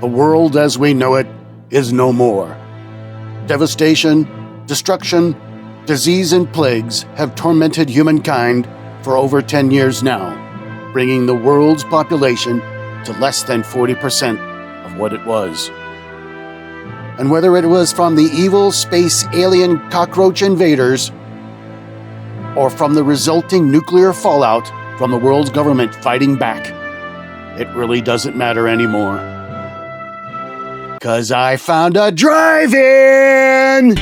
The world as we know it is no more. Devastation, destruction, disease, and plagues have tormented humankind for over 10 years now, bringing the world's population to less than 40% of what it was. And whether it was from the evil space alien cockroach invaders or from the resulting nuclear fallout from the world's government fighting back, it really doesn't matter anymore. 'Cause I found a drive-in!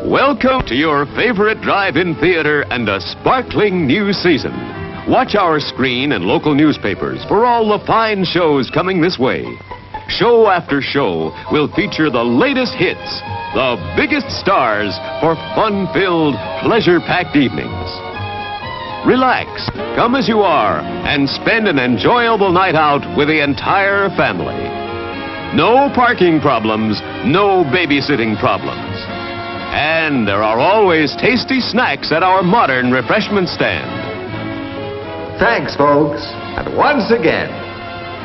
Welcome to your favorite drive-in theater and a sparkling new season. Watch our screen and local newspapers for all the fine shows coming this way. Show after show will feature the latest hits, the biggest stars for fun-filled, pleasure-packed evenings. Relax, come as you are, and spend an enjoyable night out with the entire family. No parking problems, no babysitting problems. And there are always tasty snacks at our modern refreshment stand. Thanks, folks. And once again,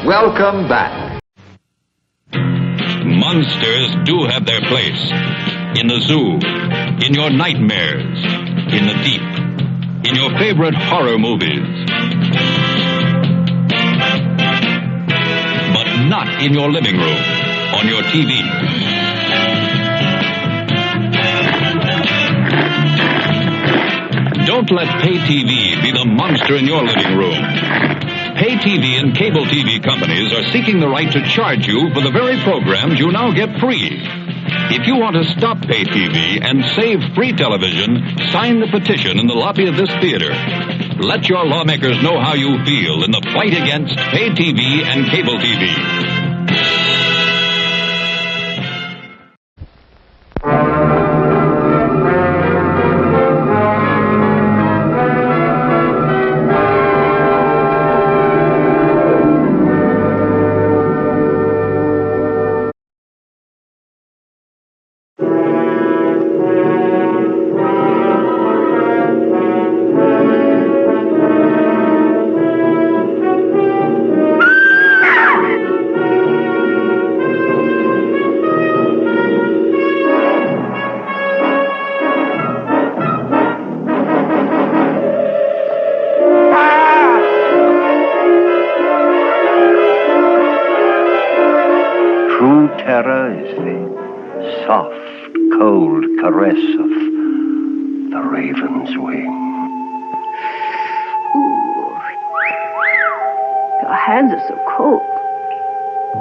welcome back. Monsters do have their place. In the zoo, in your nightmares, in the deep, in your favorite horror movies. But not in your living room, on your TV. Don't let pay TV be the monster in your living room. Pay TV and cable TV companies are seeking the right to charge you for the very programs you now get free. If you want to stop pay TV and save free television, sign the petition in the lobby of this theater. Let your lawmakers know how you feel in the fight against pay TV and cable TV.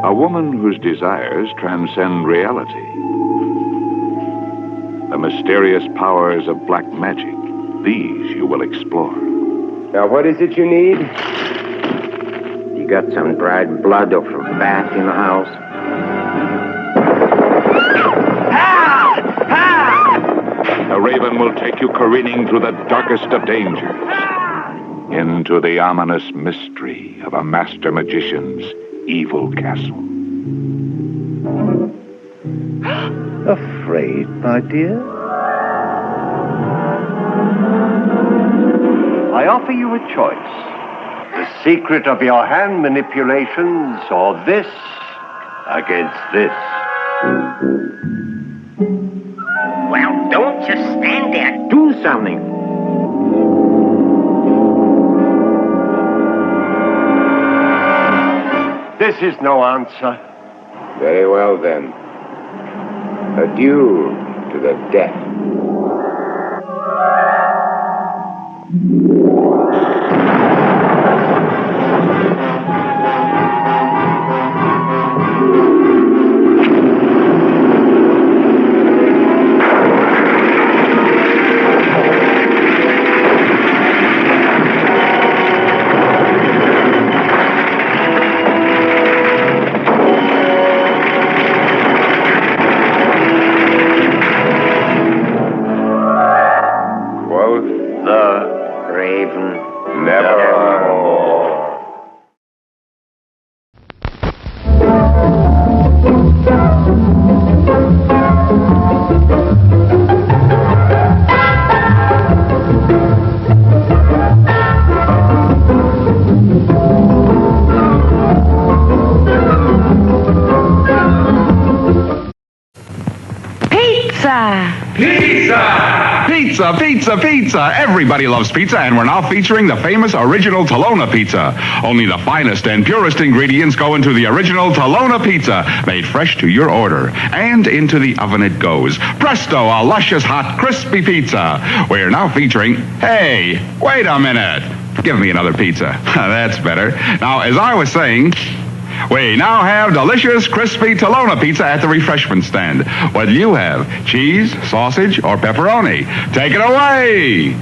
A woman whose desires transcend reality. The mysterious powers of black magic. These you will explore. Now, what is it you need? You got some dried blood or from bat in the house? The raven will take you careening through the darkest of dangers. Into the ominous mystery of a master magician's evil castle. Afraid, my dear? I offer you a choice. The secret of your hand manipulations, or this against this. Well, don't just stand there. Do something. This is no answer. Very well, then. Adieu to the death. Pizza! Pizza! Pizza, pizza, pizza. Everybody loves pizza, and we're now featuring the famous original Tolona pizza. Only the finest and purest ingredients go into the original Tolona pizza, made fresh to your order. And into the oven it goes. Presto, a luscious, hot, crispy pizza. We're now featuring... Hey, wait a minute. Give me another pizza. That's better. Now, as I was saying... We now have delicious, crispy Tolona pizza at the refreshment stand. What do you have? Cheese, sausage, or pepperoni? Take it away!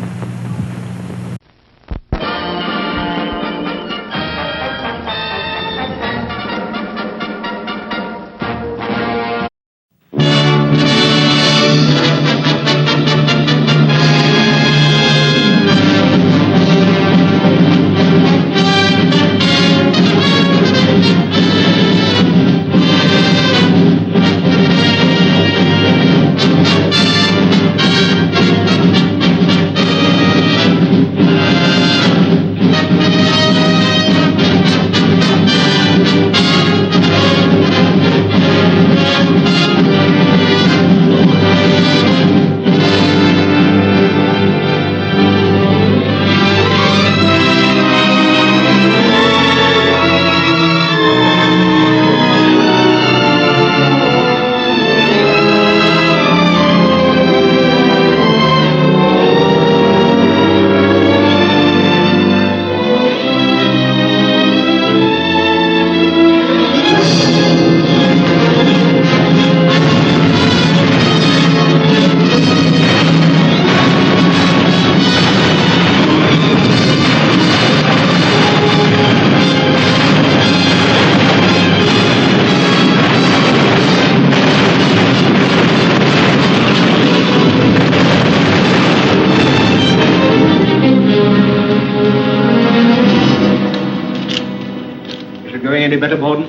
Any better, Borden?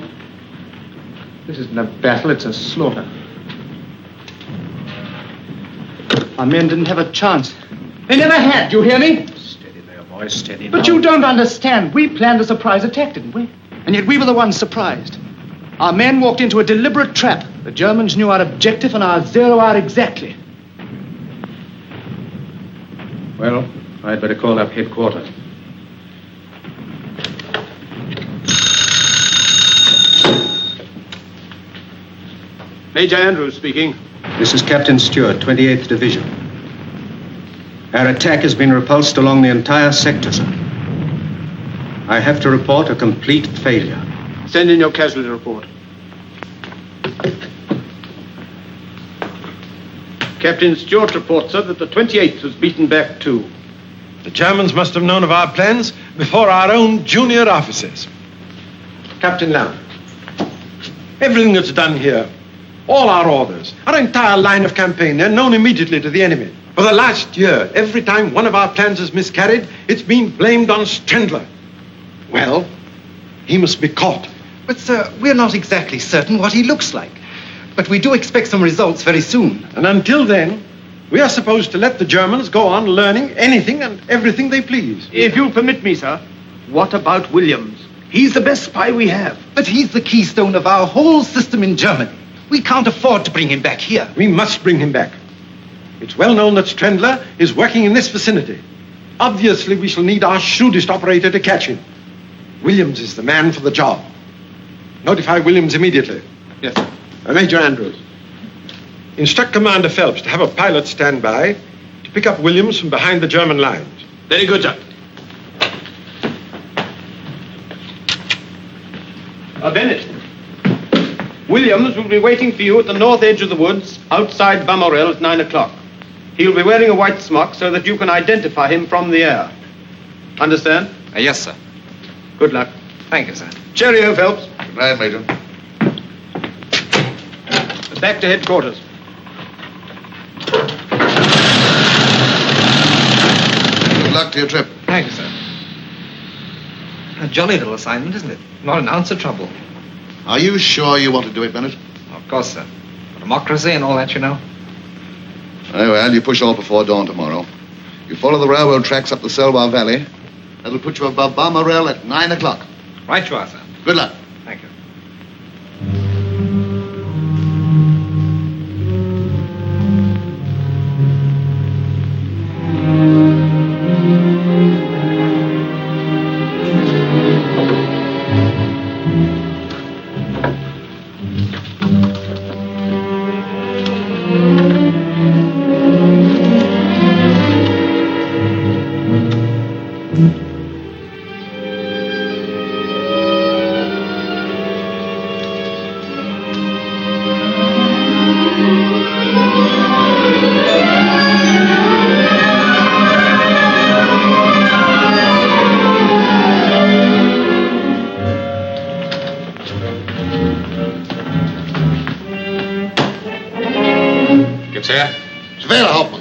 This isn't a battle, it's a slaughter. Our men didn't have a chance. They never had, do you hear me? Steady there, boys, steady now. But you don't understand. We planned a surprise attack, didn't we? And yet we were the ones surprised. Our men walked into a deliberate trap. The Germans knew our objective and our 0 hour exactly. Well, I'd better call up headquarters. Major Andrews speaking. This is Captain Stewart, 28th Division. Our attack has been repulsed along the entire sector, sir. I have to report a complete failure. Send in your casualty report. Captain Stewart reports, sir, that the 28th was beaten back too. The Germans must have known of our plans before our own junior officers. Captain Lamb. Everything that's done here, all our orders, our entire line of campaign, they're known immediately to the enemy. For the last year, every time one of our plans has miscarried, it's been blamed on Strendler. Well, he must be caught. But, sir, we're not exactly certain what he looks like. But we do expect some results very soon. And until then, we are supposed to let the Germans go on learning anything and everything they please. If you'll permit me, sir, what about Williams? He's the best spy we have. But he's the keystone of our whole system in Germany. We can't afford to bring him back here. We must bring him back. It's well known that Strendler is working in this vicinity. Obviously, we shall need our shrewdest operator to catch him. Williams is the man for the job. Notify Williams immediately. Yes. Major Andrews, instruct Commander Phelps to have a pilot stand by to pick up Williams from behind the German lines. Very good, sir. Bennett. Williams will be waiting for you at the north edge of the woods outside Bamorel at 9 o'clock. He'll be wearing a white smock so that you can identify him from the air. Understand? Yes, sir. Good luck. Thank you, sir. Cheerio, Phelps. Good night, Major. Back to headquarters. Good luck to your trip. Thank you, sir. A jolly little assignment, isn't it? Not an ounce of trouble. Are you sure you want to do it, Bennett? Of course, sir. Democracy and all that, you know. Very well, you push off before dawn tomorrow. You follow the railroad tracks up the Selvar Valley. That'll put you above Balmoral at 9 o'clock. Right you are, sir. Good luck. Thank you. Gibt's her? Schwerer Hauptmann.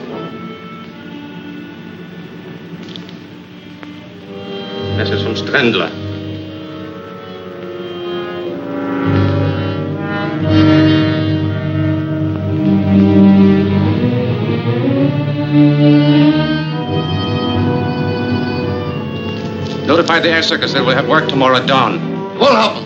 Das ist von Strendler. Notify the air circus that we'll have work tomorrow at dawn. Wohl, Hauptmann.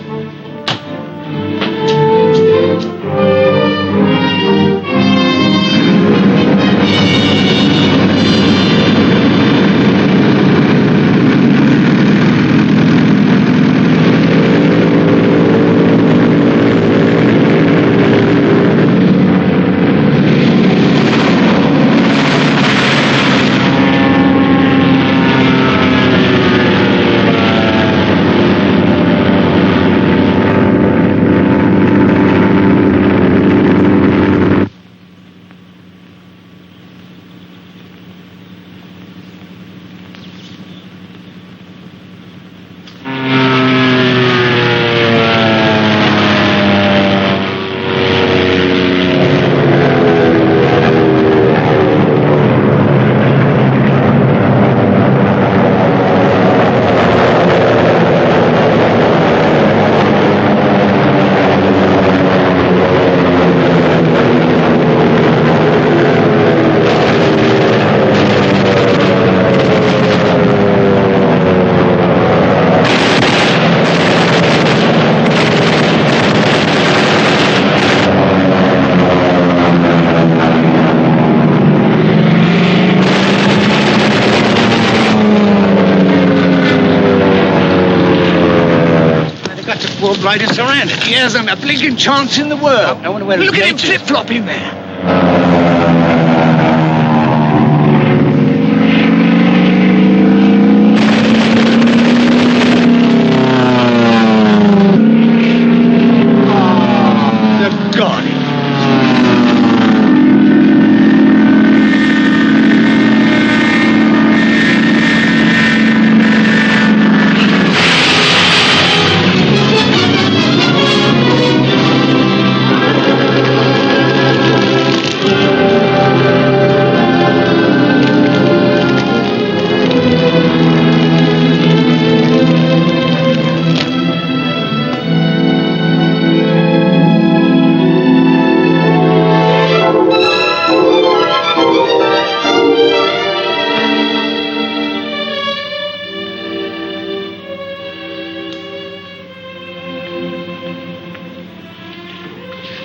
Right, it's surrounded. He hasn't a blinking chance in the world. I wonder where look at him flip-flopping there. They've got him.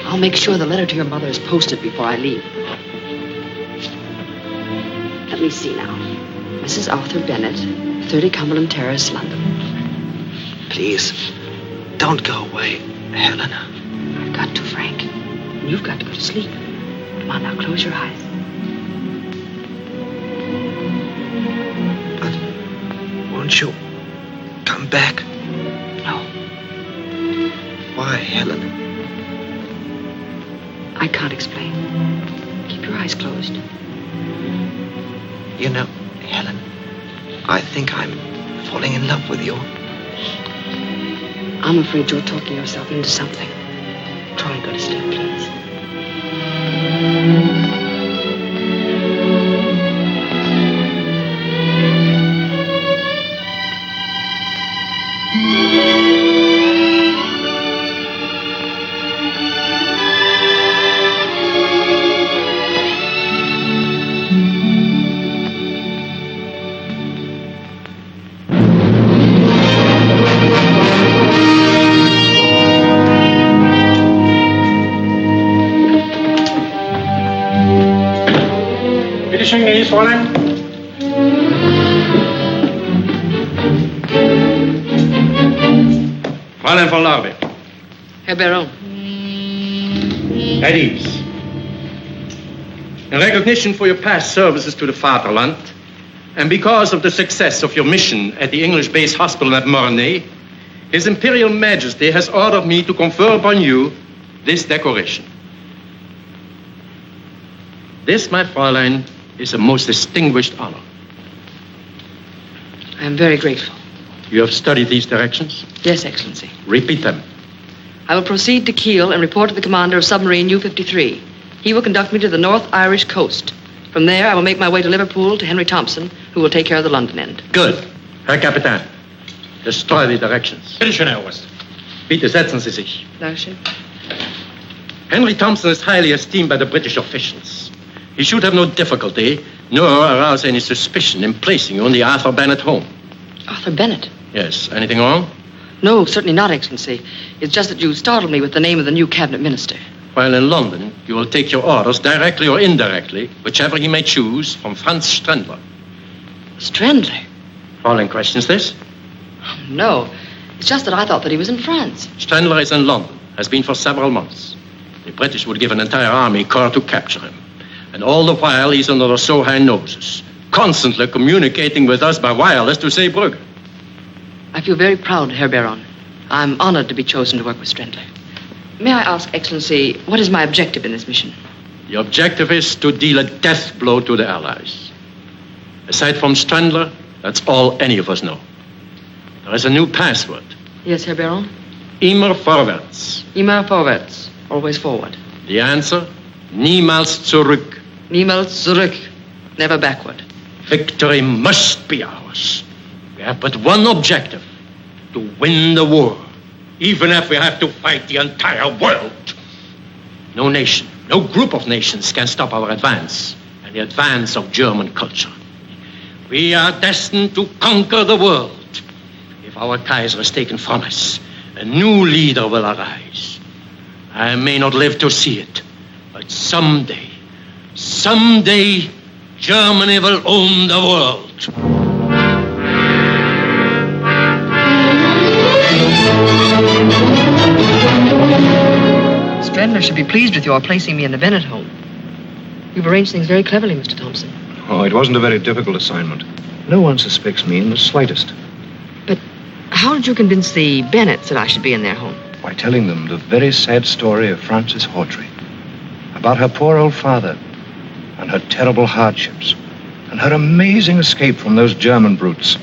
I'll make sure the letter to your mother is posted before I leave. Let me see now. Mrs. Arthur Bennett, 30 Cumberland Terrace, London. Please, don't go away, Helena. I've got to, Frank. And you've got to go to sleep. Come on, now, close your eyes. But won't you come back? No. Why, Helena? I can't explain. Keep your eyes closed. You know, Helen, I think I'm falling in love with you. I'm afraid you're talking yourself into something. Try and go to sleep, please. Fräulein? Fräulein von Lorbeer. Herr Baron. At ease. In recognition for your past services to the Fatherland, and because of the success of your mission at the English base hospital at Mornay, His Imperial Majesty has ordered me to confer upon you this decoration. This, my Fräulein, is a most distinguished honor. I am very grateful. You have studied these directions? Yes, Excellency. Repeat them. I will proceed to Kiel and report to the commander of submarine U-53. He will conduct me to the North Irish coast. From there, I will make my way to Liverpool to Henry Thompson, who will take care of the London end. Good. Herr Kapitän, destroy the directions. Bitte schön, Herr Oberst. Bitte setzen Sie sich. Dankeschön. Henry Thompson is highly esteemed by the British officials. He should have no difficulty, nor arouse any suspicion in placing you in the Arthur Bennett home. Arthur Bennett? Yes. Anything wrong? No, certainly not, Excellency. It's just that you startled me with the name of the new cabinet minister. While in London, you will take your orders directly or indirectly, whichever he may choose, from Franz Strendler. Strendler? Following questions, this? No. It's just that I thought that he was in France. Strendler is in London, has been for several months. The British would give an entire army corps to capture him. And all the while, he's under the so high noses, constantly communicating with us by wireless to Zeebrugge. I feel very proud, Herr Baron. I'm honored to be chosen to work with Strendler. May I ask, Excellency, what is my objective in this mission? The objective is to deal a death blow to the Allies. Aside from Strendler, that's all any of us know. There is a new password. Yes, Herr Baron? Immer vorwärts. Immer vorwärts. Always forward. The answer? Niemals zurück. Niemals zurück. Never backward. Victory must be ours. We have but one objective. To win the war. Even if we have to fight the entire world. No nation, no group of nations can stop our advance and the advance of German culture. We are destined to conquer the world. If our Kaiser is taken from us, a new leader will arise. I may not live to see it, but someday, Germany will own the world. Strendler should be pleased with your placing me in the Bennett home. You've arranged things very cleverly, Mr. Thompson. Oh, it wasn't a very difficult assignment. No one suspects me in the slightest. But how did you convince the Bennetts that I should be in their home? By telling them the very sad story of Frances Hawtrey. About her poor old father and her terrible hardships and her amazing escape from those German brutes.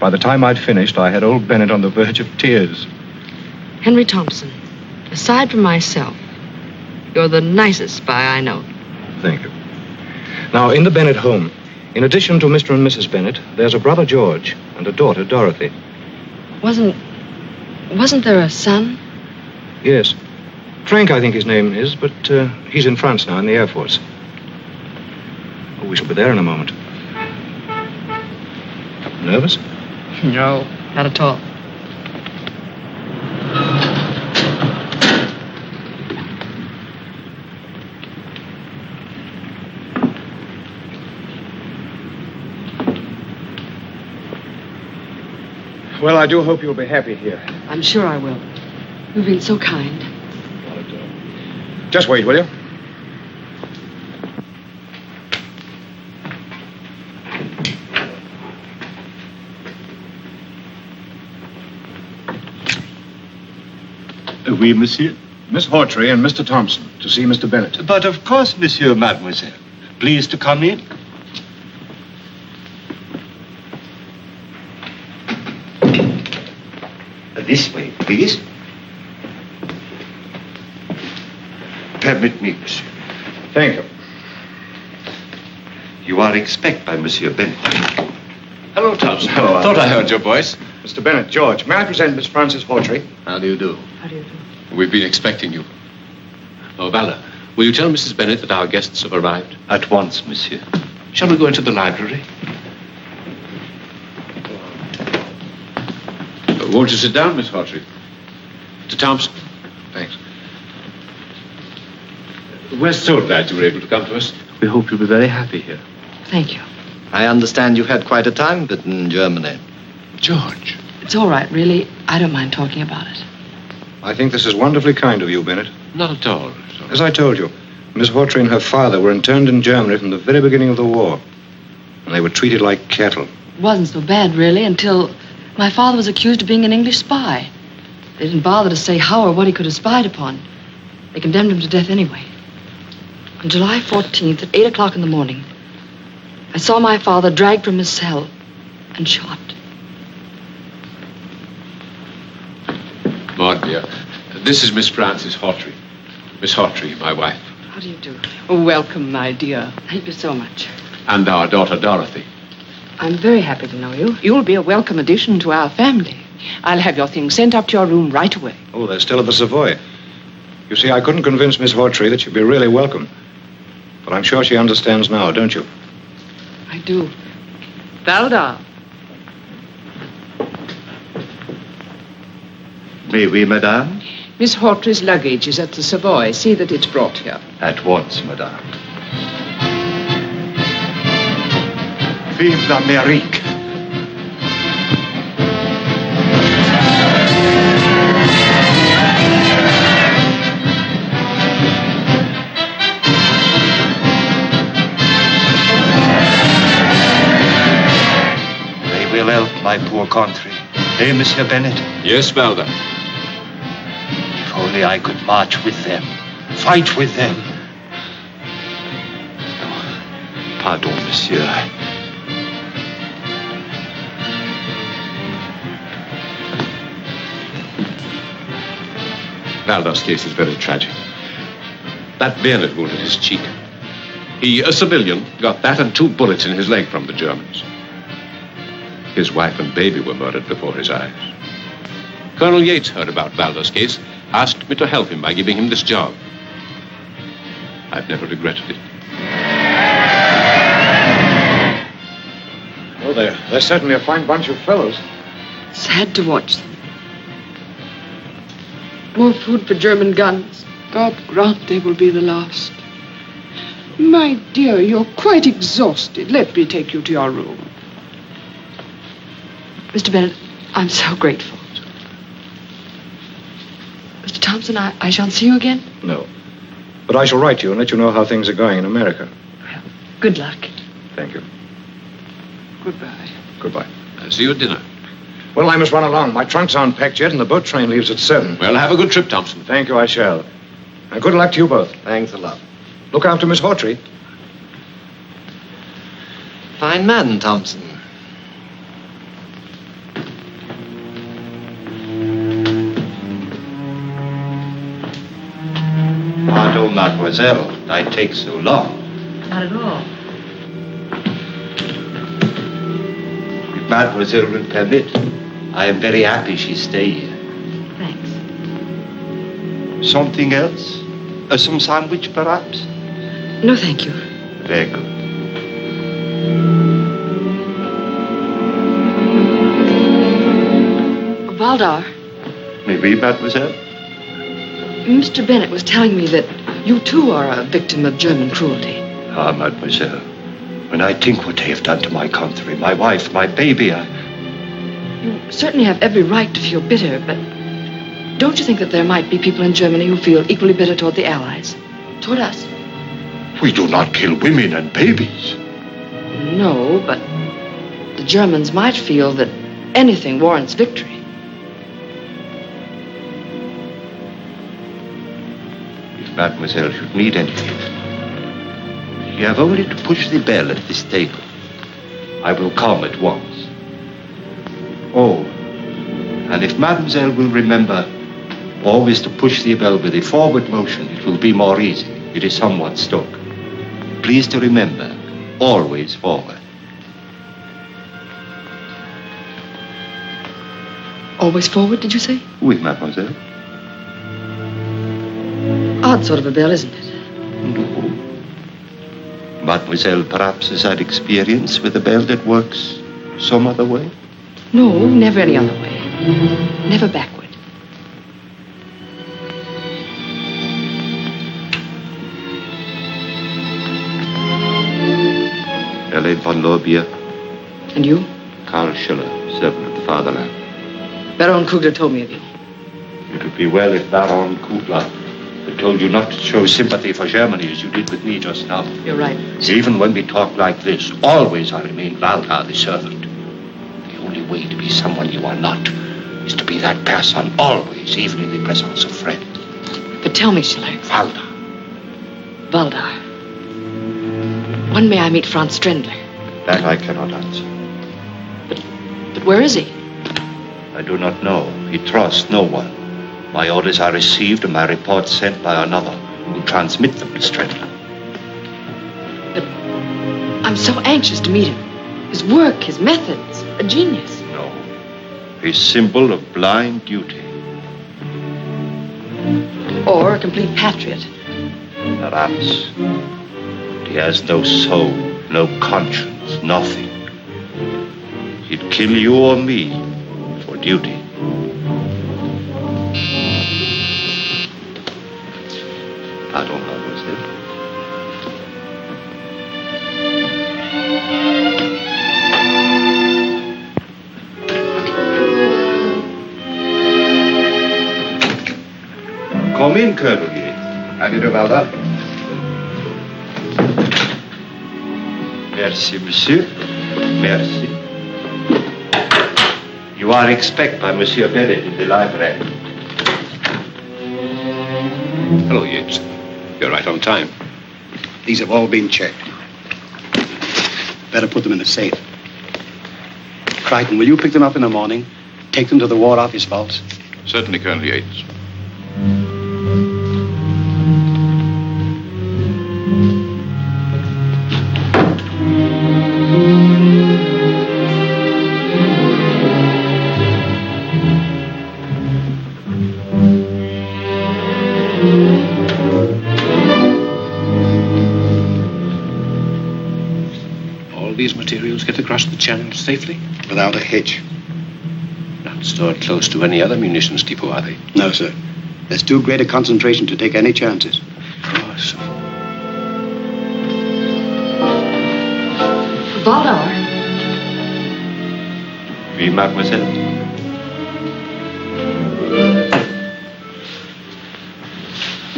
By the time I'd finished, I had old Bennett on the verge of tears. Henry Thompson, aside from myself, you're the nicest spy I know. Thank you. Now, in the Bennett home, in addition to Mr. and Mrs. Bennett, there's a brother George and a daughter Dorothy. Wasn't there a son? Yes. Frank, I think his name is, but he's in France now in the Air Force. Oh, we shall be there in a moment. Nervous? No, not at all. Well, I do hope you'll be happy here. I'm sure I will. You've been so kind. Just wait, will you? Oui, monsieur. Miss Hawtrey and Mr. Thompson to see Mr. Bennett. But of course, monsieur, mademoiselle. Please to come in. This way, please. Permit me, monsieur. Thank you. You are expected by Monsieur Bennett. Hello, Thompson. Hello, Arthur. Thought I heard your voice. Mr. Bennett, George, may I present Miss Frances Hawtrey? How do you do? How do you do? We've been expecting you. Oh, Valdar, will you tell Mrs. Bennett that our guests have arrived? At once, monsieur. Shall we go into the library? Won't you sit down, Miss Hawtrey? Mr. Thompson. Thanks. We're so glad you were able to come to us. We hope you'll be very happy here. Thank you. I understand you've had quite a time of it in Germany. George. It's all right, really. I don't mind talking about it. I think this is wonderfully kind of you, Bennett. Not at all. As I told you, Miss Hawtrey and her father were interned in Germany from the very beginning of the war. And they were treated like cattle. It wasn't so bad, really, until my father was accused of being an English spy. They didn't bother to say how or what he could have spied upon. They condemned him to death anyway. On July 14th at 8 o'clock in the morning, I saw my father dragged from his cell and shot. Maud, dear, this is Miss Frances Hawtrey. Miss Hawtrey, my wife. How do you do? Welcome, my dear. Thank you so much. And our daughter, Dorothy. I'm very happy to know you. You'll be a welcome addition to our family. I'll have your things sent up to your room right away. Oh, they're still at the Savoy. You see, I couldn't convince Miss Hawtrey that she'd be really welcome. But I'm sure she understands now, don't you? I do. Valdar. May we, madame? Miss Hawtrey's luggage is at the Savoy. See that it's brought here. At once, madame. Vive l'Amérique. They will help my poor country. Eh, Monsieur Bennett? Yes, Valdar. If only I could march with them, fight with them. Oh, pardon, monsieur. Valdar's case is very tragic. That bayonet wound in his cheek. He, a civilian, got that and 2 bullets in his leg from the Germans. His wife and baby were murdered before his eyes. Colonel Yates heard about Valdar's case, asked me to help him by giving him this job. I've never regretted it. Oh, they're certainly a fine bunch of fellows. Sad to watch them. More food for German guns. God grant they will be the last. My dear, you're quite exhausted. Let me take you to your room. Mr. Bennett, I'm so grateful. Mr. Thompson, I shan't see you again? No. But I shall write you and let you know how things are going in America. Well, good luck. Thank you. Goodbye. Goodbye. I'll see you at dinner. Well, I must run along. My trunks aren't packed yet, and the boat train leaves at 7. Well, have a good trip, Thompson. Thank you, I shall. And good luck to you both. Thanks a lot. Look after Miss Hawtrey. Fine man, Thompson. Pardon, mademoiselle. I take so long. Not at all. If mademoiselle will permit, I am very happy she stay here. Thanks. Something else? Some sandwich, perhaps? No, thank you. Very good. Valdar, May we, mademoiselle? Mr. Bennett was telling me that you too are a victim of German cruelty. Ah, mademoiselle, when I think what they have done to my country, my wife, my baby, You certainly have every right to feel bitter, but don't you think that there might be people in Germany who feel equally bitter toward the Allies? Toward us? We do not kill women and babies. No, but the Germans might feel that anything warrants victory. If mademoiselle should need anything, you have only to push the bell at this table. I will come at once. Oh, and if mademoiselle will remember always to push the bell with a forward motion, it will be more easy. It is somewhat stuck. Please to remember, always forward. Always forward, did you say? Oui, mademoiselle. Odd sort of a bell, isn't it? No. Mademoiselle perhaps has had experience with a bell that works some other way? No, never any other way. Never backward. Helene von Lorbeer. And you? Karl Schiller, servant of the fatherland. Baron Kugler told me of you. It would be well if Baron Kugler had told you not to show sympathy for Germany as you did with me just now. You're right. Even when we talk like this, always I remain Valdar, the servant. The only way to be someone you are not is to be that person always, even in the presence of friends. But tell me, Schiller. Valdar. Valdar. When may I meet Franz Strendler? That I cannot answer. But where is he? I do not know. He trusts no one. My orders are received and my reports sent by another. will transmit them to Stradler. I'm so anxious to meet him. His work, his methods, a genius. No. A symbol of blind duty. Or a complete patriot. Perhaps. But he has no soul, no conscience, nothing. He'd kill you or me for duty. Pardon, mademoiselle. Come in, Colonel Yates. How do you do, Valdar? Merci, monsieur. Merci. You are expected by Monsieur Bennett in the library. Hello, Yates. You're right on time. These have all been checked. Better put them in the safe. Crichton, will you pick them up in the morning? Take them to the War Office vaults? Certainly, Colonel Yates. These materials get across the channel safely? Without a hitch. Not stored close to any other munitions depot, are they? No, sir. There's too great a concentration to take any chances. Oh, so. Valdar. Oui, mademoiselle.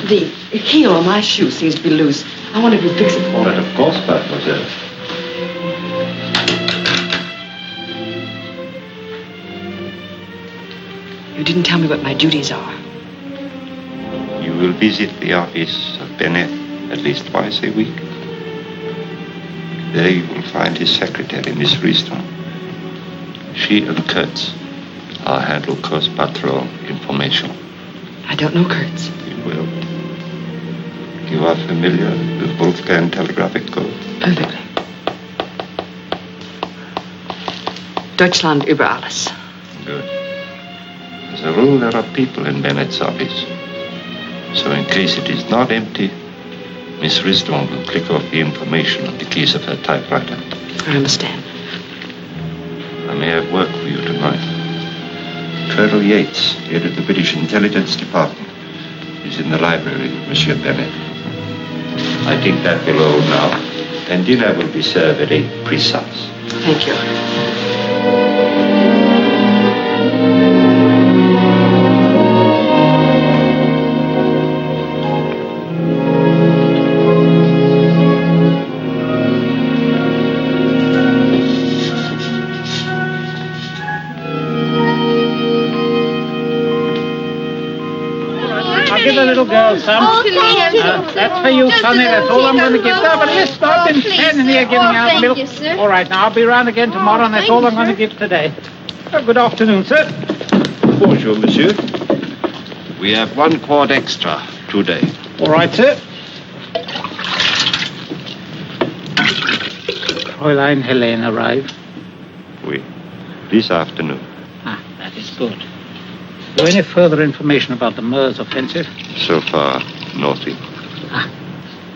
The heel on my shoe seems to be loose. I wonder if you'd fix it for me. But of course, mademoiselle. You didn't tell me what my duties are. You will visit the office of Bennett at least twice a week. There you will find his secretary, Miss Riston. She and Kurtz are handle Coast Patrol information. I don't know Kurtz. You will. You are familiar with Wolfgang telegraphic code? Perfectly. Deutschland über alles. Good. As a rule, there are people in Bennett's office. So in case it is not empty, Miss Riston will click off the information on the keys of her typewriter. I understand. I may have work for you tonight. Colonel Yates, head of the British Intelligence Department, is in the library with Monsieur Bennett. I think that will all now, and dinner will be served at 8 precise. Thank you. Give the little girl some. Oh, thank you. That's for you, Sonny. That's all I'm going to give. No, but listen, I've been standing here giving out milk. You, sir. All right, now I'll be round again tomorrow, and that's all I'm going to give today. Oh, good afternoon, sir. Bonjour, monsieur. We have 1 quart extra today. All right, sir. Fräulein Helene arrived. Oui. This afternoon. Ah, that is good. Is there any further information about the Meuse offensive? So far, nothing.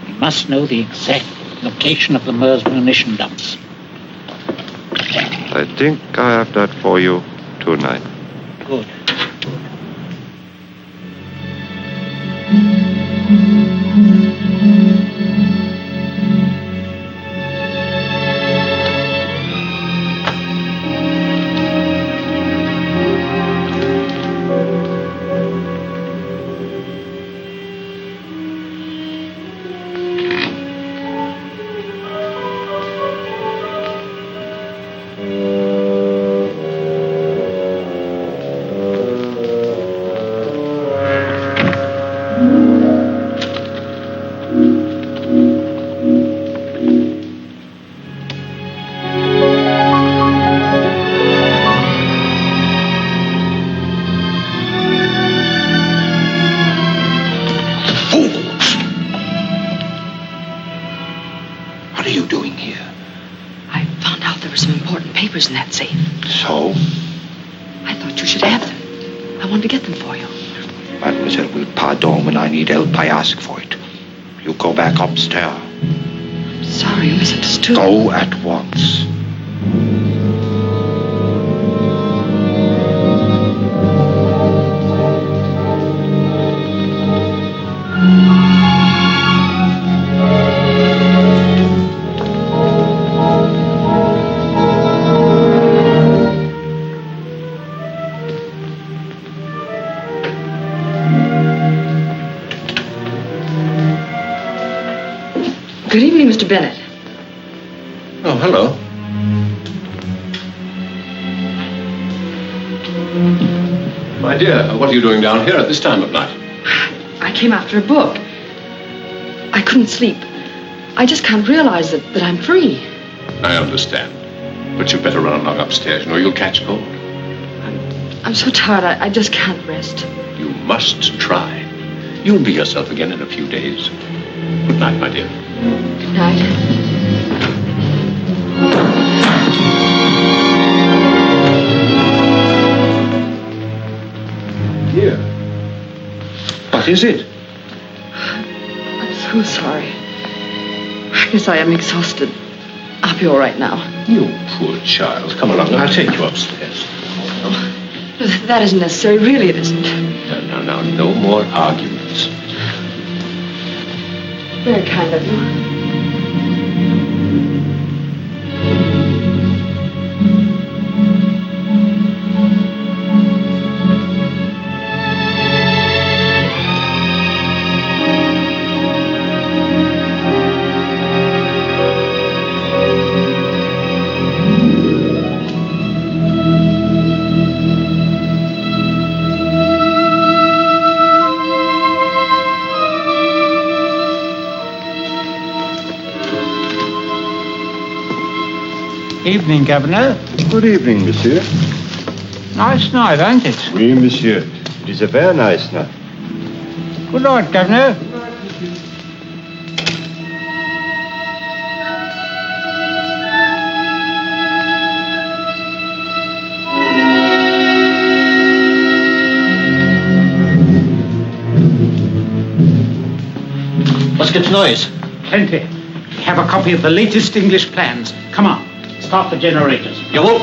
We must know the exact location of the Meuse munition dumps. I think I have that for you tonight. Good. you doing here? I found out there were some important papers in that safe. So? I thought you should have them. I wanted to get them for you. Mademoiselle will pardon when I need help. I ask for it. You go back upstairs. I'm sorry, you misunderstood. Go at once. Good evening, Mr. Bennett. Oh, hello. My dear, what are you doing down here at this time of night? I came after a book. I couldn't sleep. I just can't realize that I'm free. I understand. But you'd better run along upstairs, or you'll catch cold. I'm so tired, I just can't rest. You must try. You'll be yourself again in a few days. Good night, my dear. Good night. Dear. What is it? I'm so sorry. I guess I am exhausted. I'll be all right now. You poor child. Come along, I'll take you upstairs. No, that isn't necessary. Really, it isn't. No, no more arguments. Very kind of you. Evening, Governor. Good evening, monsieur. Nice night, ain't it? Oui, monsieur. It is a very nice night. Good night, Governor. What's good noise? Plenty. We have a copy of the latest English plans. Come on, start the generators. You will.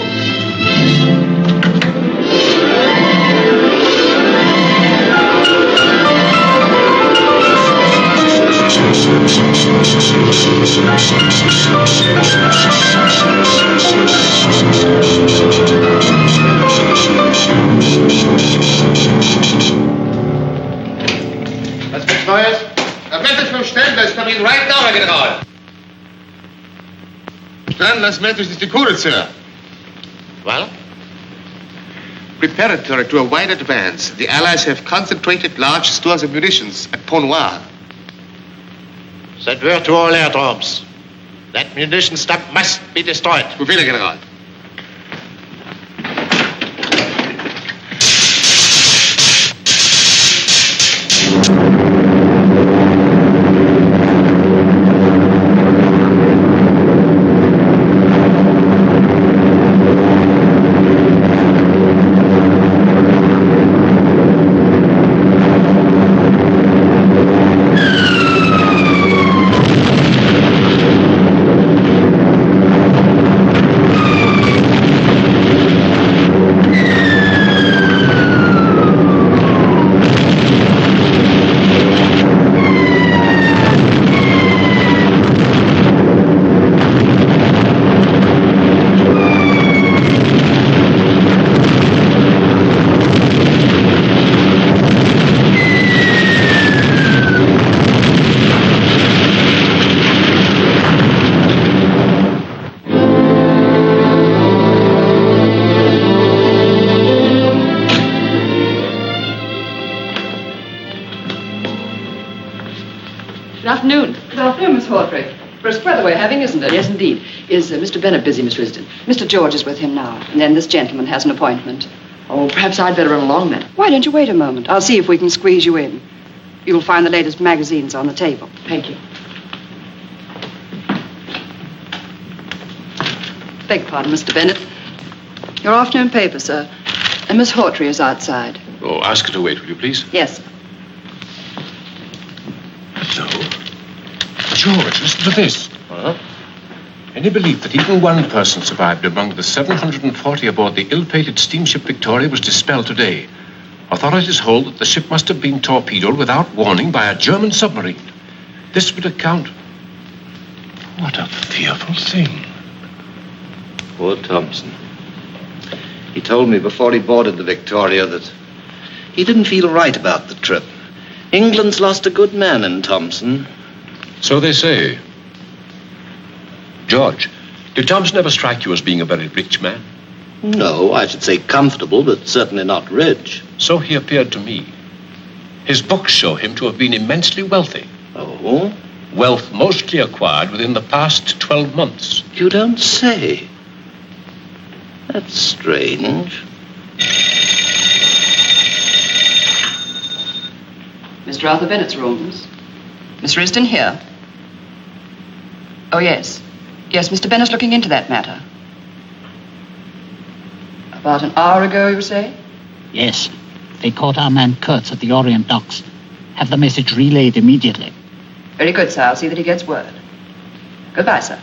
Was gibt's Neues? Das Message vom Ständler ist coming right now, Herr General. Ständler's message is decoded, sir. Well? Preparatory to a wide advance, the Allies have concentrated large stores of munitions at Pont Noir. Send word to all airdromes. That munition dump must be destroyed. Befehl, Herr General. Brisk weather we're having, isn't it? Yes, indeed. Is Mr. Bennett busy, Miss Risden? Mr. George is with him now, and then this gentleman has an appointment. Oh, perhaps I'd better run along then. Why don't you wait a moment? I'll see if we can squeeze you in. You'll find the latest magazines on the table. Thank you. Beg pardon, Mr. Bennett. Your afternoon paper, sir. And Miss Hawtrey is outside. Oh, ask her to wait, will you, please? Yes, sir. So, George, listen to this. Huh? Any belief that even one person survived among the 740 aboard the ill-fated steamship Victoria was dispelled today. Authorities hold that the ship must have been torpedoed without warning by a German submarine. This would account... What a fearful thing. Poor Thompson. He told me before he boarded the Victoria that he didn't feel right about the trip. England's lost a good man in Thompson. So they say. George, did Thompson ever strike you as being a very rich man? No, I should say comfortable, but certainly not rich. So he appeared to me. His books show him to have been immensely wealthy. Oh? Wealth mostly acquired within the past 12 months. You don't say. That's strange. Mr. Arthur Bennett's rooms. Miss Risdon here. Oh, yes. Yes, Mr. Bennett's looking into that matter. About an hour ago, you say? Yes. They caught our man Kurtz at the Orient docks. Have the message relayed immediately. Very good, sir. I'll see that he gets word. Goodbye, sir.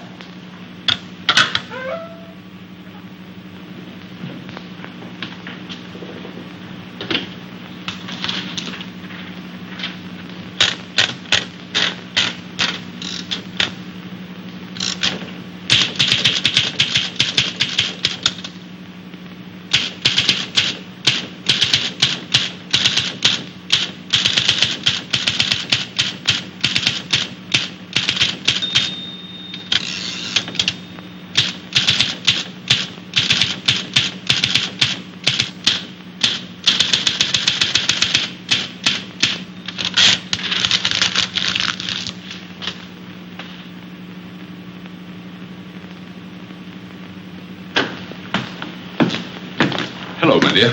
Hello, my dear.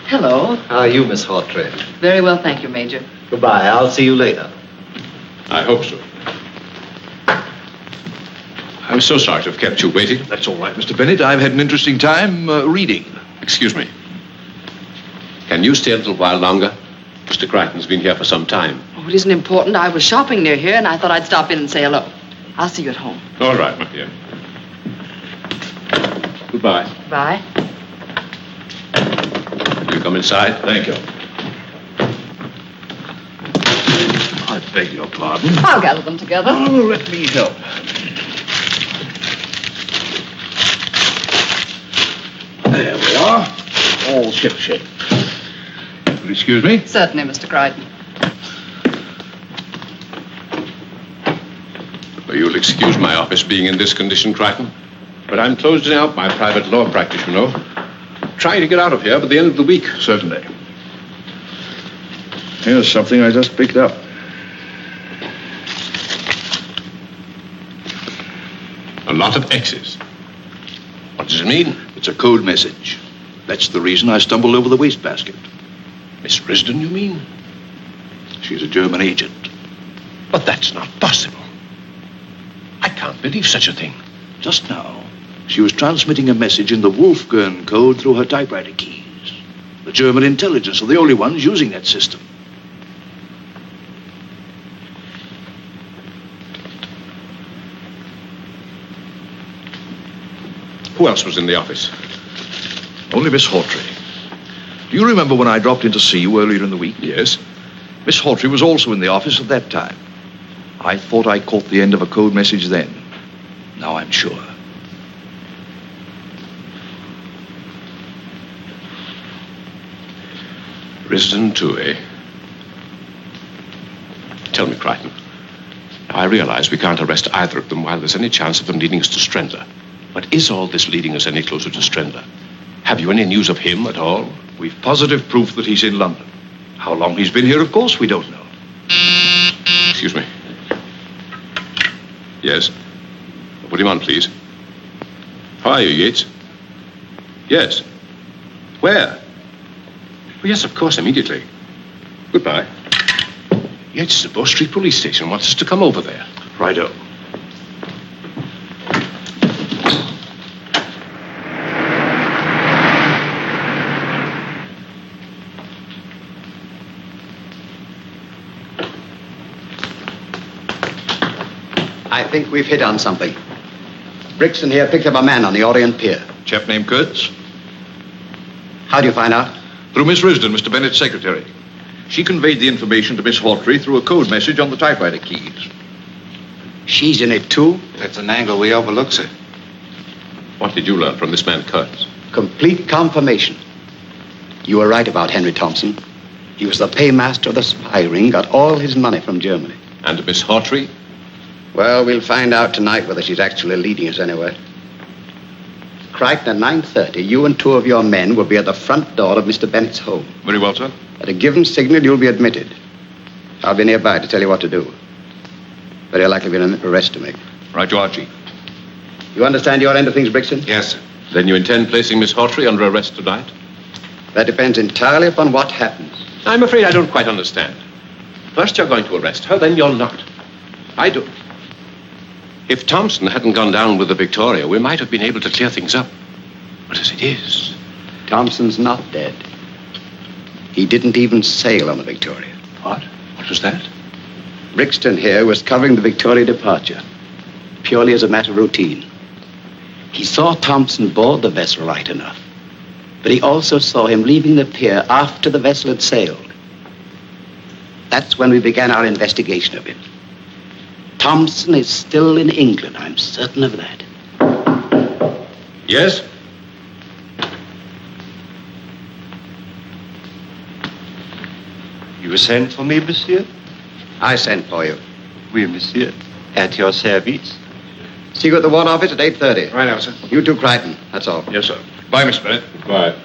Hello. How are you, Miss Hawtrey? Very well, thank you, Major. Goodbye. I'll see you later. I hope so. I'm so sorry to have kept you waiting. That's all right, Mr. Bennett. I've had an interesting time reading. Excuse me. Can you stay a little while longer? Mr. Crichton's been here for some time. Oh, it isn't important. I was shopping near here, and I thought I'd stop in and say hello. I'll see you at home. All right, my dear. Goodbye. Bye. You come inside? Thank you. I beg your pardon. I'll gather them together. Oh, let me help. There we are. All shipshape. Will you excuse me? Certainly, Mr. Crichton. Well, you'll excuse my office being in this condition, Crichton. But I'm closing out my private law practice, you know. Trying to get out of here by the end of the week. Certainly. Here's something I just picked up. A lot of X's. What does it mean? It's a code message. That's the reason I stumbled over the wastebasket. Miss Risdon, you mean? She's a German agent. But that's not possible. I can't believe such a thing. Just now, she was transmitting a message in the Wolfgang code through her typewriter keys. The German intelligence are the only ones using that system. Who else was in the office? Only Miss Hawtrey. Do you remember when I dropped in to see you earlier in the week? Yes. Miss Hawtrey was also in the office at that time. I thought I caught the end of a code message then. Now I'm sure. Risdon too, eh? Tell me, Crichton. Now, I realize we can't arrest either of them while there's any chance of them leading us to Strendler. But is all this leading us any closer to Strendler? Have you any news of him at all? We've positive proof that he's in London. How long he's been here, of course, we don't know. Excuse me. Yes? Put him on, please. How are you, Yates? Yes. Where? Oh, yes, of course, immediately. Goodbye. Yates, the Bow Street Police Station wants us to come over there. Righto. I think we've hit on something. Brixton here picked up a man on the Orient Pier. Chap named Kurtz? How do you find out? Through Miss Risdon, Mr. Bennett's secretary. She conveyed the information to Miss Hawtrey through a code message on the typewriter keys. She's in it, too? That's an angle we overlook, sir. What did you learn from this man Kurtz? Complete confirmation. You were right about Henry Thompson. He was the paymaster of the spy ring, got all his money from Germany. And Miss Hawtrey? Well, we'll find out tonight whether she's actually leading us anywhere. Crichton, at 9:30, you and 2 of your men will be at the front door of Mr. Bennett's home. Very well, sir. At a given signal, you'll be admitted. I'll be nearby to tell you what to do. Very likely be an arrest to make. Right, you are, Chief. You understand your end of things, Brixton? Yes, sir. Then you intend placing Miss Hawtrey under arrest tonight? That depends entirely upon what happens. I'm afraid I don't quite understand. First you're going to arrest her, then you're not. I do. If Thompson hadn't gone down with the Victoria, we might have been able to clear things up. But as it is... Thompson's not dead. He didn't even sail on the Victoria. What? What was that? Brixton here was covering the Victoria departure, purely as a matter of routine. He saw Thompson board the vessel right enough, but he also saw him leaving the pier after the vessel had sailed. That's when we began our investigation of him. Thompson is still in England, I'm certain of that. Yes? You sent for me, monsieur? I sent for you. Oui, monsieur. At your service. See you at the War Office at 8:30. Right now, sir. You too, Crichton. That's all. Yes, sir. Bye, Mr. Bennett. Bye.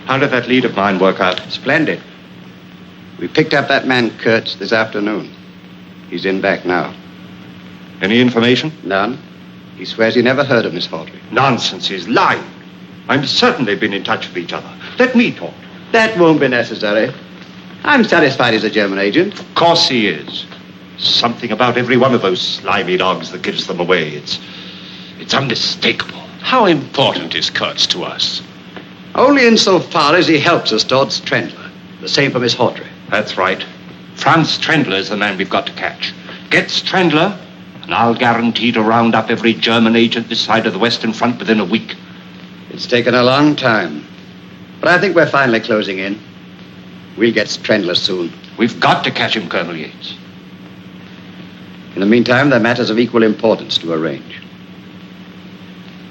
How did that lead of mine work out? Splendid. We picked up that man Kurtz this afternoon. He's in back now. Any information? None. He swears he never heard of Miss Hawtrey. Nonsense. He's lying. I'm certain they've been in touch with each other. Let me talk. That won't be necessary. I'm satisfied he's a German agent. Of course he is. Something about every one of those slimy dogs that gives them away. It's unmistakable. How important is Kurtz to us? Only insofar as he helps us towards Trendler. The same for Miss Hawtrey. That's right. Franz Trendler is the man we've got to catch. Gets Trendler, and I'll guarantee to round up every German agent this side of the Western Front within a week. It's taken a long time, but I think we're finally closing in. We'll get Trendler soon. We've got to catch him, Colonel Yates. In the meantime, there are matters of equal importance to arrange.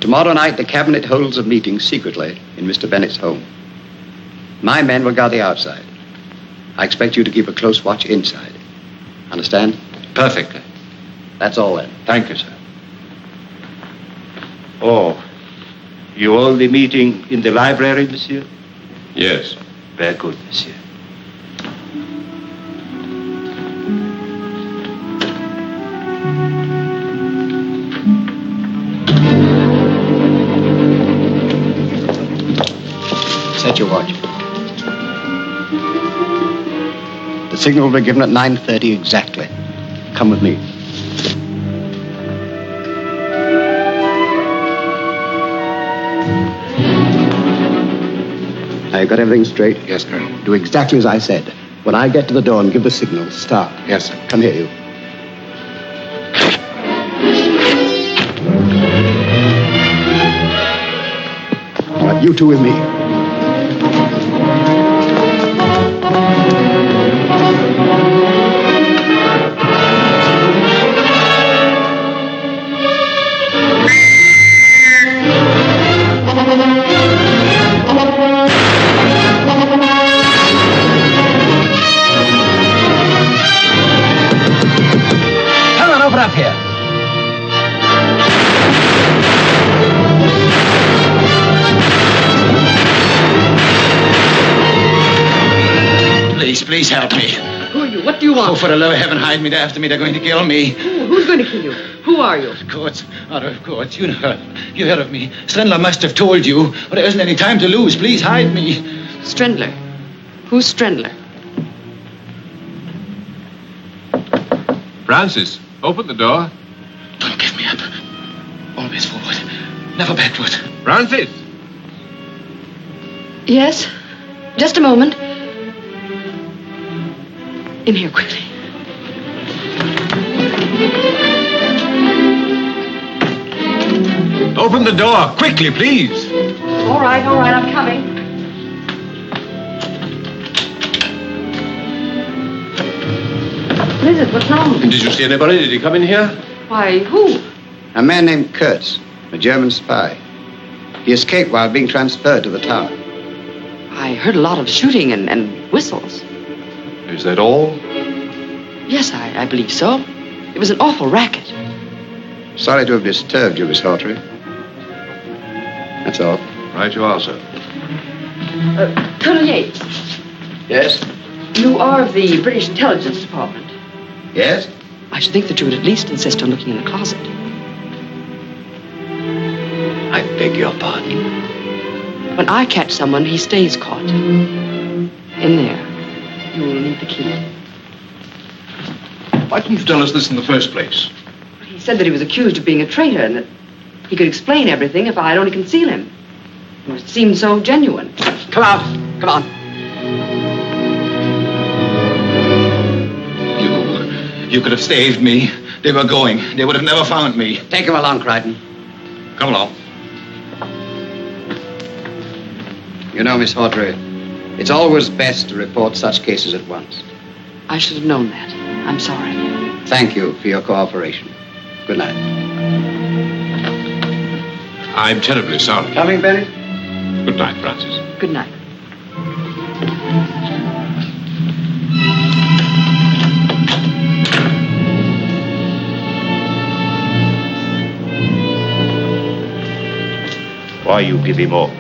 Tomorrow night, the Cabinet holds a meeting secretly in Mr. Bennett's home. My men will guard the outside. I expect you to keep a close watch inside. Understand? Perfectly. That's all then. Thank you, sir. Oh, you hold the meeting in the library, monsieur? Yes. Very good, monsieur. Set your watch. The signal will be given at 9:30 exactly. Come with me. Now, you got everything straight? Yes, Colonel. Do exactly as I said. When I get to the door and give the signal, start. Yes, sir. Come here, you. All right, you two with me. Up here. Please help me. Who are you? What do you want? Oh, for the love of heaven, hide me. They're after me. They're going to kill me. Who's going to kill you? Who are you? Of course. Of course. You heard of me. Strendler must have told you. But there isn't any time to lose. Please hide me. Strendler? Who's Strendler? Francis, open the door. Don't give me up. Always forward. Never backward. Francis! Yes? Just a moment. In here, quickly. Open the door, quickly, please. All right, I'm coming. What is it? What's wrong? Did you see anybody? Did he come in here? Why, who? A man named Kurtz, a German spy. He escaped while being transferred to the tower. I heard a lot of shooting and whistles. Is that all? Yes, I believe so. It was an awful racket. Sorry to have disturbed you, Miss Hawtrey. That's all. Right you are, sir. Colonel Yates. Yes? You are of the British Intelligence Department. Yes? I should think that you would at least insist on looking in the closet. I beg your pardon. When I catch someone, he stays caught. In there. You will need the key. Why didn't you tell us this in the first place? He said that he was accused of being a traitor and that he could explain everything if I'd only conceal him. It seemed so genuine. Come out. Come on. You could have saved me. They were going. They would have never found me. Take him along, Crichton. Come along. You know, Miss Hawtrey, it's always best to report such cases at once. I should have known that. I'm sorry. Thank you for your cooperation. Good night. I'm terribly sorry. Coming, Bennett? Good night, Francis. Good night. Why you give him up?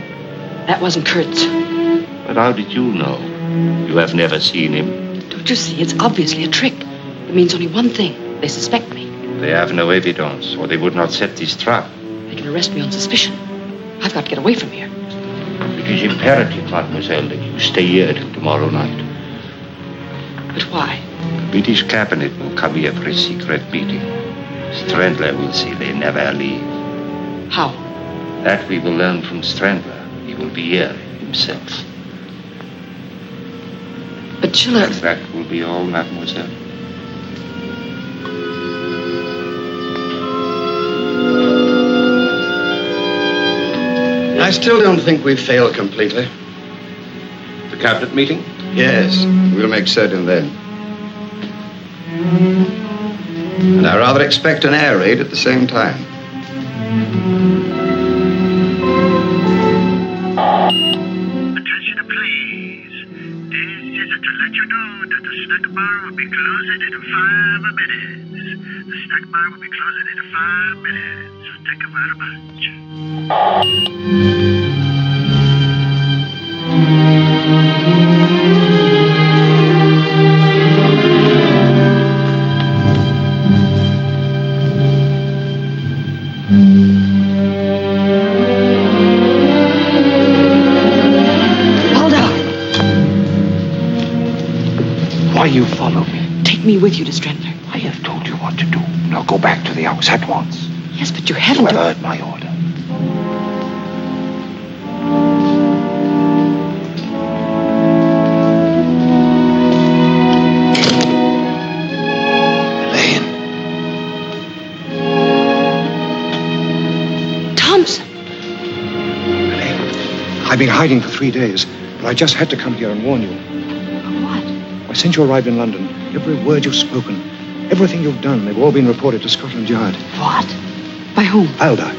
That wasn't Kurtz. But how did you know? You have never seen him. Don't you see? It's obviously a trick. It means only one thing. They suspect me. They have no evidence, or they would not set this trap. They can arrest me on suspicion. I've got to get away from here. It is imperative, mademoiselle, that you stay here till tomorrow night. But why? The British cabinet will come here for a secret meeting. Strandler will say they never leave. How? That we will learn from Strandler. He will be here himself. But Schiller... That will be all, mademoiselle. I still don't think we've failed completely. The cabinet meeting? Yes, we'll make certain then. And I rather expect an air raid at the same time. Attention, please. This is to let you know that the snack bar will be closing in 5 minutes. The snack bar will be closing in 5 minutes. Thank you very much. Valdar! Why you follow me? Take me with you to Strandler. I have told you what to do. Now go back to the house at once. Yes, but you haven't... You have heard my order. I've been hiding for 3 days, but I just had to come here and warn you. What? Why, since you arrived in London, every word you've spoken, everything you've done, they've all been reported to Scotland Yard. What? By whom? Valdar.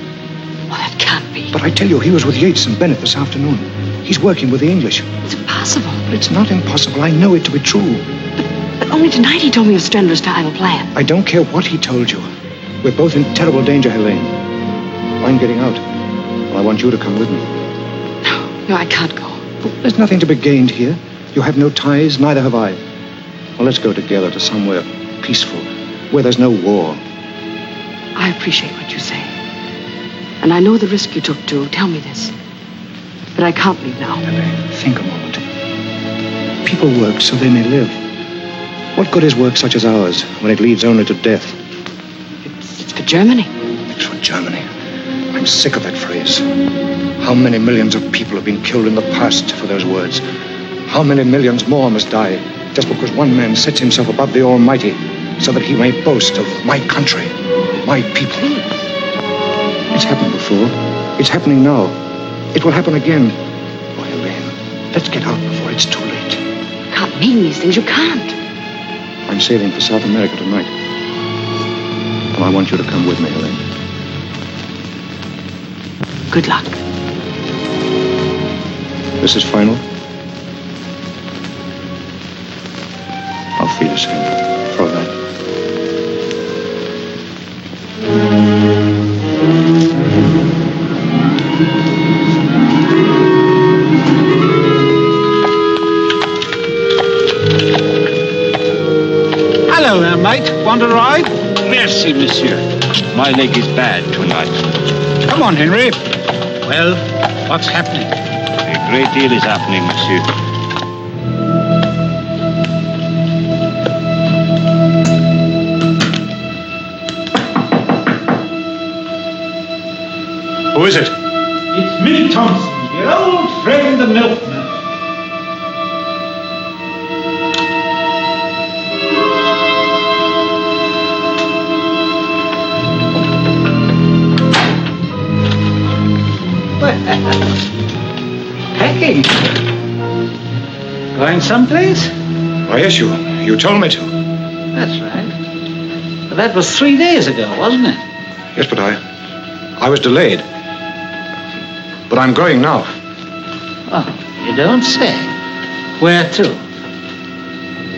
Well, that can't be. But I tell you, he was with Yates and Bennett this afternoon. He's working with the English. It's impossible. But it's not impossible. I know it to be true. But only tonight he told me of Strandler's final plan. I don't care what he told you. We're both in terrible danger, Helene. I'm getting out. Well, I want you to come with me. No, I can't go. There's nothing to be gained here. You have no ties, neither have I. Well, let's go together to somewhere peaceful, where there's no war. I appreciate what you say. And I know the risk you took to tell me this. But I can't leave now. Think a moment. People work so they may live. What good is work such as ours when it leads only to death? It's for Germany. It's for Germany. I'm sick of that phrase. How many millions of people have been killed in the past for those words? How many millions more must die just because one man sets himself above the Almighty so that he may boast of my country, my people? It's happened before. It's happening now. It will happen again. Oh, Helene, let's get out before it's too late. You can't mean these things. You can't. I'm sailing for South America tonight. And I want you to come with me, Helene. Good luck. This is final. I'll feed us in. Throw that. Hello there, mate. Want a ride? Merci, monsieur. My leg is bad tonight. Come on, Henry. Well, what's happening? A great deal is happening, monsieur. Who is it? It's me, Thompson, your old friend, the milkman. Packing. Going someplace? Oh, yes, you told me to. That's right. But that was 3 days ago, wasn't it? Yes, but I was delayed. But I'm going now. Oh, you don't say. Where to?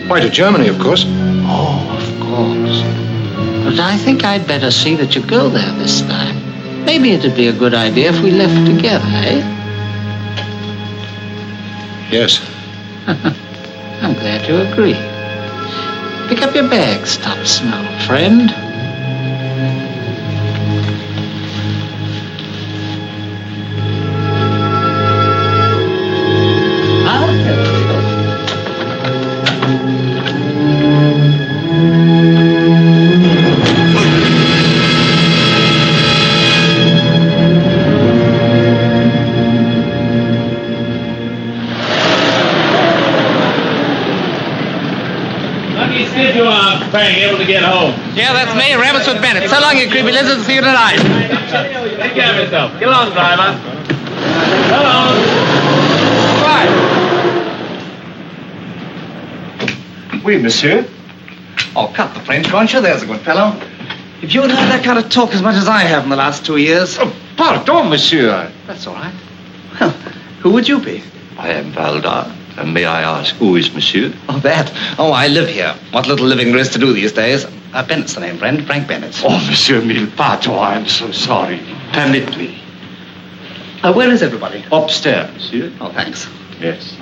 Why, to Germany, of course. Oh, of course. But I think I'd better see that you go there this time. Maybe it'd be a good idea if we left together, eh? Yes. I'm glad you agree. Pick up your bags, Thompson, old friend. Able to get home. Yeah, that's me, Ramsford Bennett. So long, you creepy lizards. See you tonight. Take care of yourself. Get along, driver. Hello. Right. Oui, monsieur. Oh, cut the French, won't you? There's a good fellow. If you'd heard that kind of talk as much as I have in the last 2 years... Oh, pardon, monsieur. That's all right. Well, who would you be? I am Valdar. And may I ask, who is monsieur? Oh, that? Oh, I live here. What little living there is to do these days. Bennett's the name, friend. Frank Bennett. Oh, monsieur mille pardons. I am so sorry. Permit me. Where is everybody? Upstairs, monsieur. Oh, thanks. Yes.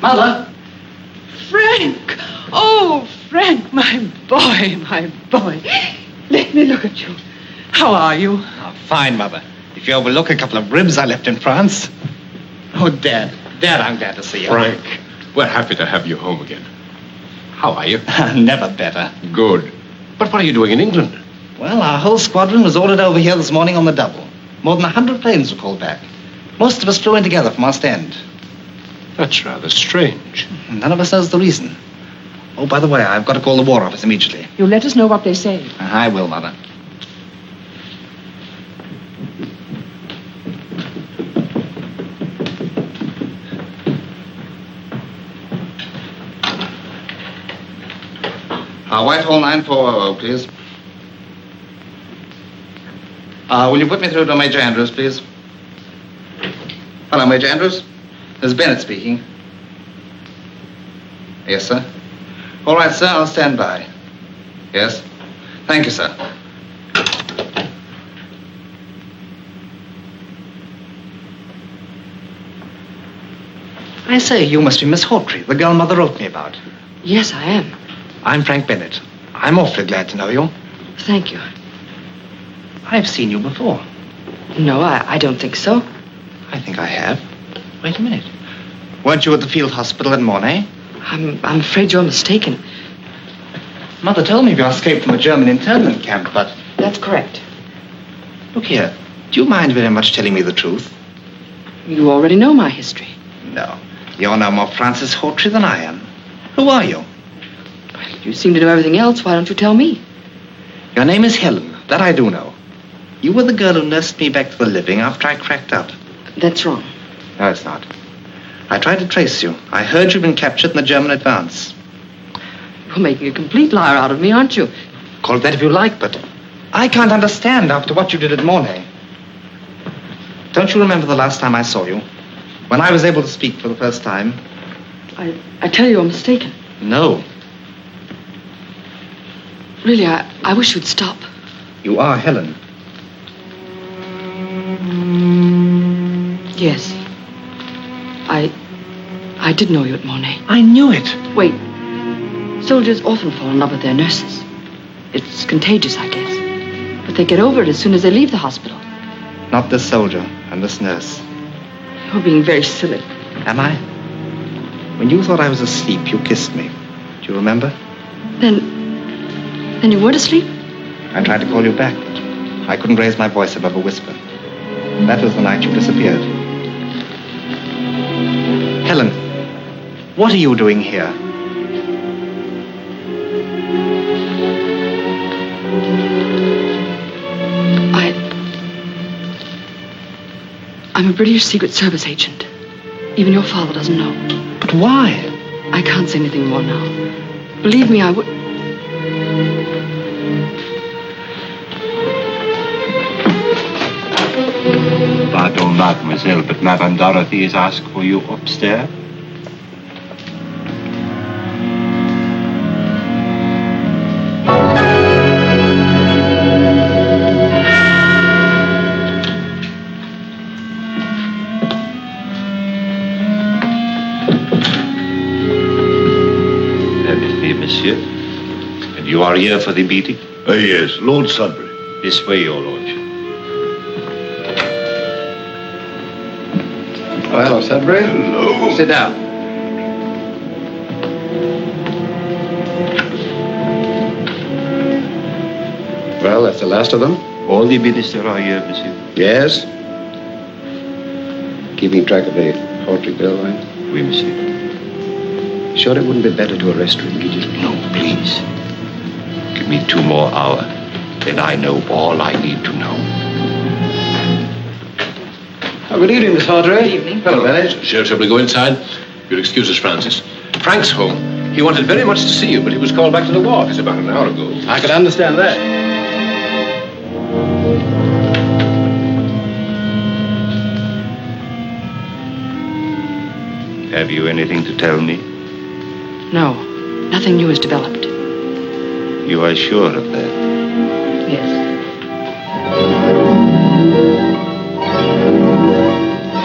Mother? Frank! Oh, Frank, my boy. Let me look at you. How are you? Oh, fine, Mother. If you overlook a couple of ribs I left in France. Oh, Dad, I'm glad to see you. Frank, we're happy to have you home again. How are you? Never better. Good. But what are you doing in England? Well, our whole squadron was ordered over here this morning on the double. More than 100 planes were called back. Most of us flew in together from Ostend. That's rather strange. None of us knows the reason. Oh, by the way, I've got to call the War Office immediately. You let us know what they say. I will, Mother. Whitehall 9400, please. Will you put me through to Major Andrews, please? Hello, Major Andrews. This is Bennett speaking. Yes, sir. All right, sir, I'll stand by. Yes. Thank you, sir. I say, you must be Miss Hawtrey, the girl Mother wrote me about. Yes, I am. I'm Frank Bennett. I'm awfully glad to know you. Thank you. I've seen you before. No, I don't think so. I think I have. Wait a minute. Weren't you at the field hospital at Mornay? I'm afraid you're mistaken. Mother told me you escaped from a German internment camp, but... That's correct. Look here. Do you mind very much telling me the truth? You already know my history. No. You're no more Francis Hawtrey than I am. Who are you? You seem to know everything else. Why don't you tell me? Your name is Helen. That I do know. You were the girl who nursed me back to the living after I cracked out. That's wrong. No, it's not. I tried to trace you. I heard you'd been captured in the German advance. You're making a complete liar out of me, aren't you? Call it that if you like, but I can't understand after what you did at Mornay. Don't you remember the last time I saw you? When I was able to speak for the first time? I tell you, you're mistaken. No. Really, I wish you'd stop. You are Helen. Yes. I did know you at Mornay. I knew it. Wait. Soldiers often fall in love with their nurses. It's contagious, I guess. But they get over it as soon as they leave the hospital. Not this soldier and this nurse. You're being very silly. Am I? When you thought I was asleep, you kissed me. Do you remember? Then you weren't asleep? I tried to call you back, but I couldn't raise my voice above a whisper. That was the night you disappeared. Helen, what are you doing here? I'm a British Secret Service agent. Even your father doesn't know. But why? I can't say anything more now. Believe me, I would... Pardon, mademoiselle, but Madame Dorothy has asked for you upstairs. Monsieur, and you are here for the meeting? Yes, Lord Sudbury. This way, your lordship. Oh, hello, Sudbury. Hello. Sit down. Well, that's the last of them. All the ministers are here, monsieur. Yes. Keeping track of the Hawtrey girl, right? Oui, monsieur. Sure it wouldn't be better to arrest her immediately? No, please. Give me 2 more hours. Then I know all I need to know. Oh, good evening, Miss Hawtrey. Good evening. Hello, Bennett. Shall we go inside? You'll excuse us, Francis. Frank's home. He wanted very much to see you, but he was called back to the ward about an hour ago. I could understand that. Have you anything to tell me? No, nothing new has developed. You are sure of that? Yes.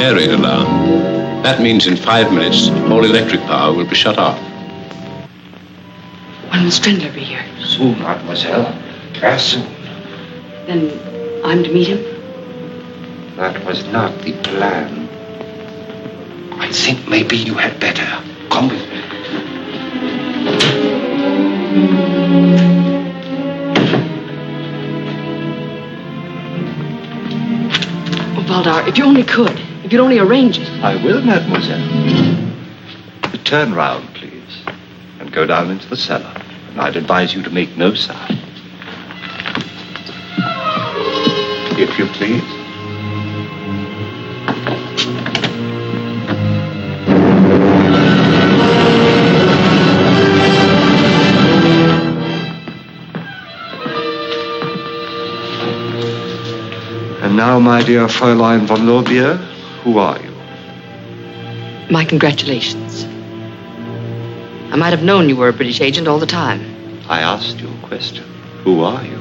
Airing alarm. That means in 5 minutes, all electric power will be shut off. When will Strindler be here? Soon, mademoiselle. As soon. Then I'm to meet him? That was not the plan. I think maybe you had better come with me. Oh, Valdar, if you only could. If you'd only arrange it. I will, mademoiselle. Turn round, please, and go down into the cellar. And I'd advise you to make no sound. If you please. And now, my dear Fräulein von Lorbeer, who are you? My congratulations. I might have known you were a British agent all the time. I asked you a question. Who are you?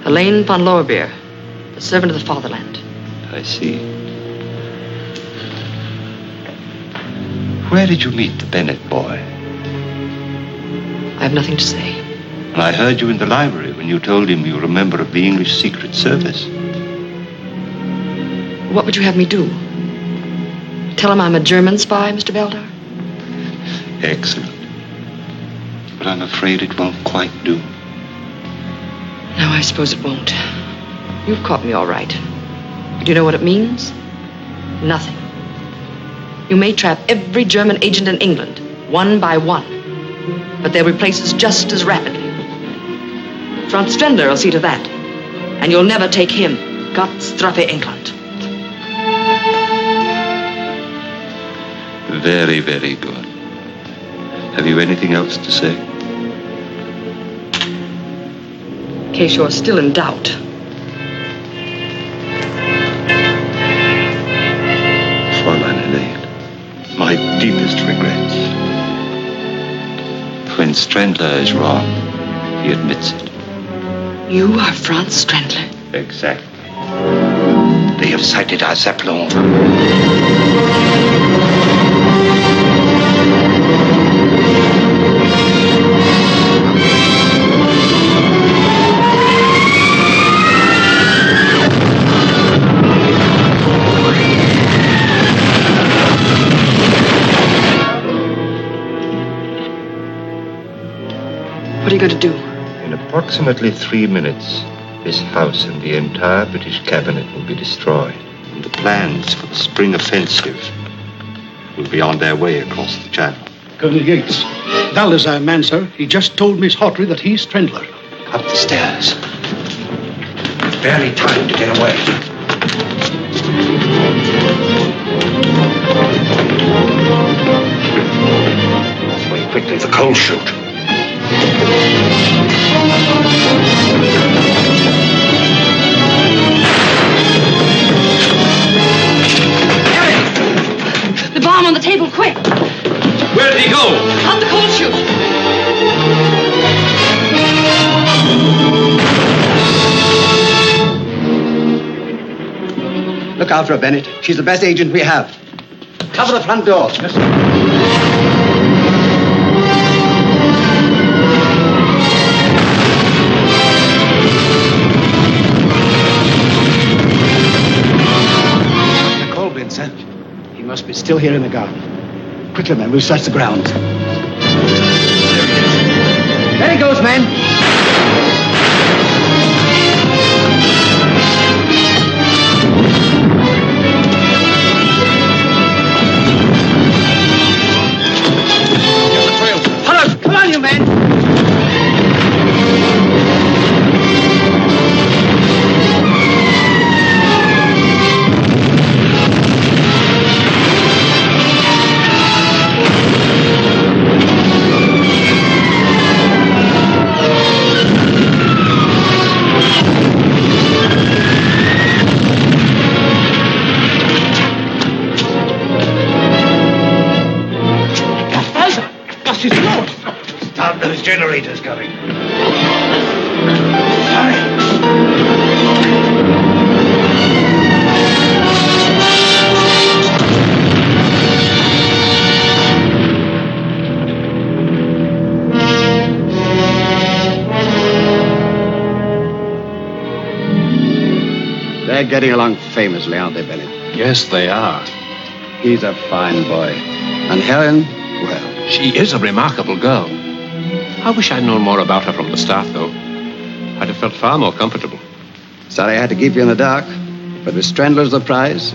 Helene von Lorbeer, the servant of the fatherland. I see. Where did you meet the Bennett boy? I have nothing to say. And I heard you in the library when you told him you were a member of the English Secret Service. What would you have me do? Tell him I'm a German spy, Mr. Valdar? Excellent. But I'm afraid it won't quite do. No, I suppose it won't. You've caught me all right. Do you know what it means? Nothing. You may trap every German agent in England, one by one, but they'll replace us just as rapidly. Franz Strendler will see to that, and you'll never take him. Gott strafe England. Very, very good. Have you anything else to say? In case you're still in doubt. Fräulein Helene, my deepest regrets. When Strendler is wrong, he admits it. You are Franz Strendler? Exactly. They have sighted our Zeppelin. What are you going to do? In approximately 3 minutes, this house and the entire British cabinet will be destroyed. And the plans for the spring offensive will be on their way across the channel. Colonel Yates. Valdar's our man, sir. He just told Miss Hawtrey that he's Strendler. Up the stairs. Barely time to get away. Way quickly, the coal chute. The bomb on the table, quick! Where did he go? Out the coal chute! Look out for her, Bennett. She's the best agent we have. Cover the front door. Coleman, sir. He must be still here in the garden. Quickly, men. We'll search the grounds. There he goes, men. Come on, you men! Start those generators going. They're getting along famously, aren't they, Bennett? Yes, they are. He's a fine boy. And Helen, well... She is a remarkable girl. I wish I'd known more about her from the start, though. I'd have felt far more comfortable. Sorry I had to keep you in the dark, but with Strendler's the prize,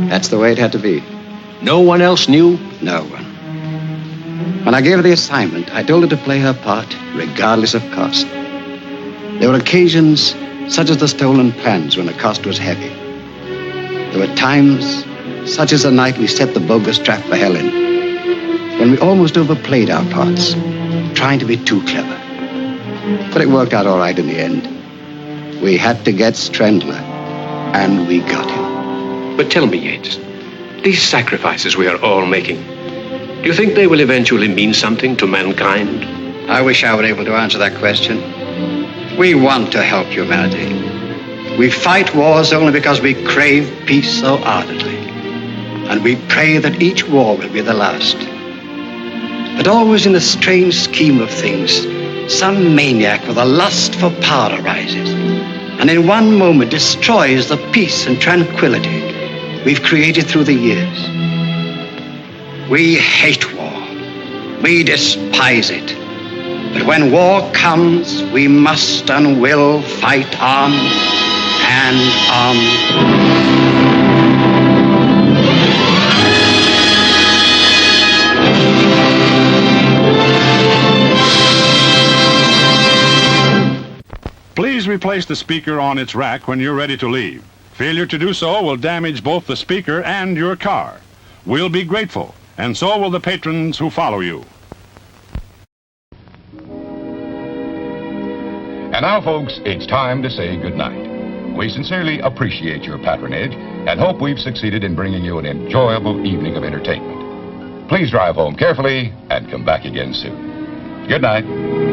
that's the way it had to be. No one else knew? No one. When I gave her the assignment, I told her to play her part, regardless of cost. There were occasions, such as the stolen plans, when the cost was heavy. There were times, such as the night we set the bogus trap for Helen, when we almost overplayed our parts, trying to be too clever. But it worked out all right in the end. We had to get Strendler, and we got him. But tell me, Yates, these sacrifices we are all making, do you think they will eventually mean something to mankind? I wish I were able to answer that question. We want to help humanity. We fight wars only because we crave peace so ardently. And we pray that each war will be the last. But always in the strange scheme of things, some maniac with a lust for power arises, and in one moment destroys the peace and tranquility we've created through the years. We hate war. We despise it. But when war comes, we must and will fight on and on. replace the speaker on its rack when you're ready to leave. Failure to do so will damage both the speaker and your car. We'll be grateful, and so will the patrons who follow you. And now, folks, it's time to say goodnight. We sincerely appreciate your patronage and hope we've succeeded in bringing you an enjoyable evening of entertainment. Please drive home carefully and come back again soon. Good night.